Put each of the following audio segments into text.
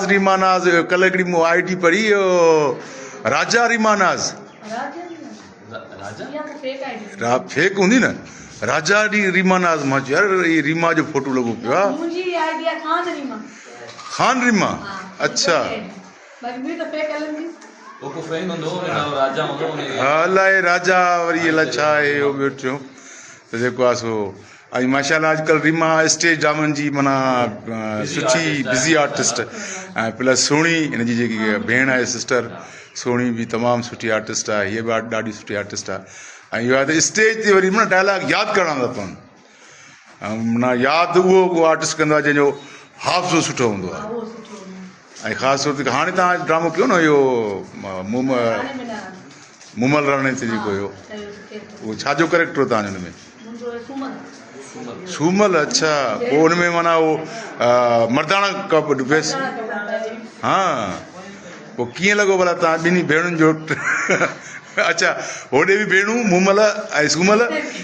नाज रीमा नाज कल हिकिड़ी मूं आईडी पढ़ी राजा रीमा नाज फेक हूंदी न राजा रीमा नाज मां चयो यार ये रीमा जो फोटो लॻो पियो आहे खान रीमा अच्छा अलाए राजा वरी अलाए छा आहे इहो ॿियो टियों त जेको आहे सो ऐं माशाल्लाह अॼुकल्ह रीमा स्टेज ड्रामनि जी माना सुठी बिज़ी आर्टिस्ट ऐं प्लस सुहिणी हिन जी जेकी भेण आहे सिस्टर सुहिणी बि तमामु सुठी आर्टिस्ट आहे हीअ बि ॾाढी सुठी आर्टिस्ट आहे ऐं इहो आहे त स्टेज ते वरी माना डायलॉग यादि करणा था पवनि ऐं माना यादि उहो आर्टिस्ट कंदो आहे जंहिंजो हाफ़्ज़ो सुठो हूंदो आहे ऐं ख़ासि तौर ते हाणे तव्हां ड्रामो कयो न इहो मुमल रण ते जेको हुयो उहो छाजो करेक्टर हो तव्हांजो हुन में सूमल अच्छा पोइ हुन में माना उहो मर्दाना कप फेस हा पोइ कीअं लॻो भला तव्हां ॿिन्ही भेणुनि जो अच्छा होॾे बि भेणूं मुमल ऐं सूमल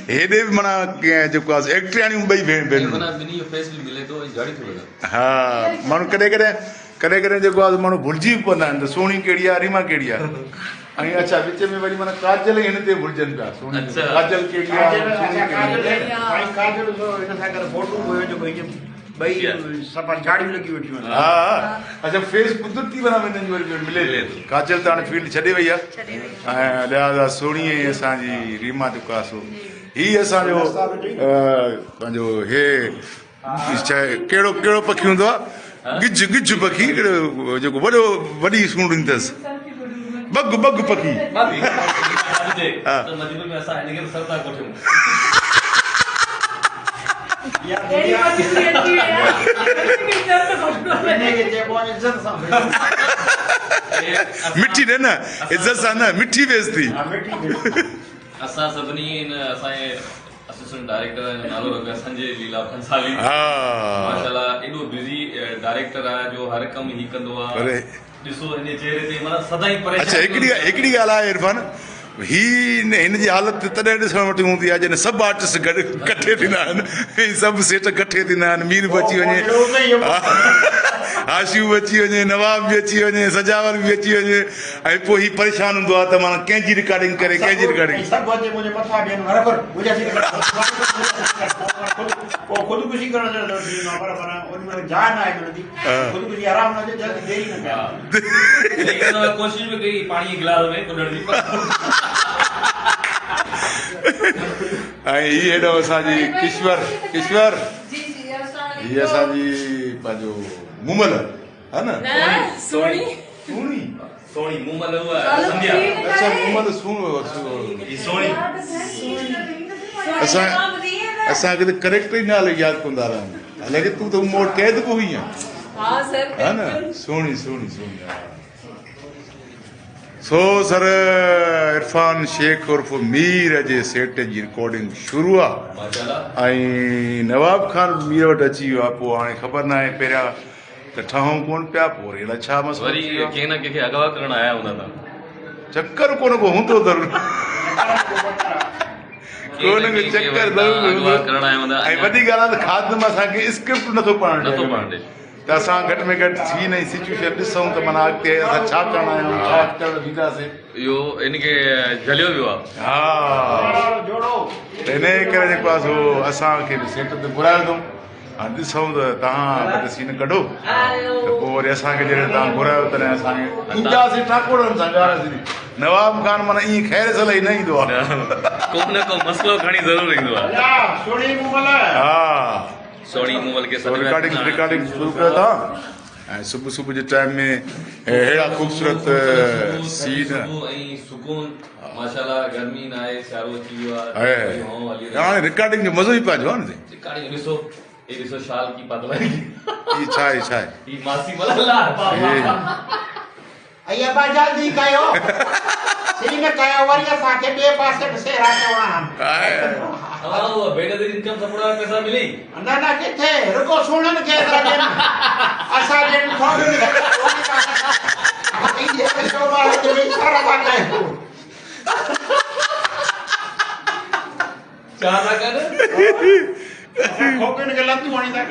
हेॾे बि माना जेको आहे एक्टियाणियूं ॿई भेणूं हा माण्हू कॾहिं कॾहिं जेको आहे माण्हू भुलिजी बि पवंदा आहिनि त सोणी कहिड़ी आहे रीमा कहिड़ी आहे ऐं अच्छा विच में वरी माना काजल हिन ते भुलिजनि पिया काजल कहिड़ी हा अच्छा फेस कुदरती बना मिले काजल त हाणे फील्ड छॾे वई आहे ऐं लिहाज़ा सोणी असांजी रीमा जेको आहे सो हीअ असांजो पंहिंजो हे कहिड़ो कहिड़ो पखी हूंदो आहे गिज पखी जेको वॾी सूंड अथसि बग पखी मिठी न इज्जत सां न मिठी बेइज्जती असां सभिनी असांजे असिस्टेंट डायरेक्टर जो नालो रखियो आहे संजय लीला कंसाली माशाल्लाह एॾो बिज़ी डायरेक्टर आहे जो हर कमु ही कंदो आहे ॾिसो हिन चेहरे ते माना सदाई परेशान अच्छा हिकिड़ी ॻाल्हि आहे इरफान हिन जी हालति तॾहिं ॾिसण वटि हूंदी आहे जॾहिं सभु आर्टिस्ट कठे थींदा आहिनि ऐं सभु सेट कठे थींदा आहिनि मीर बि अची वञे आशियूं बि अची वञे नवाब बि अची वञे सजावल बि अची वञे ऐं पोइ हीउ परेशान हूंदो आहे त माना कंहिंजी रिकॉर्डिंग करे कंहिंजी रिकॉर्डिंग कोशिश भी कई पानी गिलास में कुॾण जी ऐं हीअ हेॾो असांजी किश्वर हीअ असांजी पंहिंजो मुमल हा न सोणी मुमल संध्या अच्छा मुमल सोणी असांखे त करेक्टर ई नालो यादि कंदा रहूं हालांकि तूं त मूं वटि क़ैद बि हुई हा न सोणी हा सो सर इरफान शेख उर्फ मीर जे सेट जी रिकॉर्डिंग शुरू आहे ऐं नवाब खान मीर वटि अची वियो आहे पोइ हाणे ख़बर न आहे पहिरियां त ठहूं कोन पिया पोइ वरी अलाए छा मसइलो कंहिं न कंहिंखे अगवा करण आया हूंदा चकर कोन को हूंदो ज़रूरु चकर ज़रूरु ऐं वॾी ॻाल्हि आहे त खादम असांखे स्क्रिप्ट नथो पढ़णु त असां घटि में घटि थी नई सिचुएशन ॾिसूं त माना अॻिते असां छा करणा आहियूं छा करणु बीठासीं इहो इनखे झलियो वियो आहे हा हिन करे जेको आहे सो असांखे बि सेट ते घुरायो अथऊं हाणे ॾिसूं त तव्हां ॿ सीन कढो त पोइ वरी असांखे जॾहिं तव्हां घुरायो तॾहिं असांखे ईंदासीं ठाकोरनि सां ॻाल्हाईंदासीं नवाब खान माना ईअं ख़ैर सलाही न ईंदो आहे को न को मसलो खणी ज़रूरु ईंदो आहे हा सोणी मुमल के रिकॉर्डिंग शुरू कयो था ऐं सुबुह जे टाइम में अहिड़ा ख़ूबसूरत सीन सुकून माशाल्लाह गर्मी न आहे सियारो अची वियो आहे हाणे रिकॉर्डिंग जो मज़ो ई पियो आहे न रिकॉर्डिंग ॾिसो शाल की पातला ई छा आहे ई मासी मल्ला अय्या जल्दी कयो सीन कयो वरी असांखे ॿिए पासे सेरा चवणा वो बेटे दी इनकम सपड़ा पैसा मिली न किथे रुको सुणन के असा जे थोड़े ये शो वाला के सारा बात है चाहता कर खोकन के लत्तू वणी था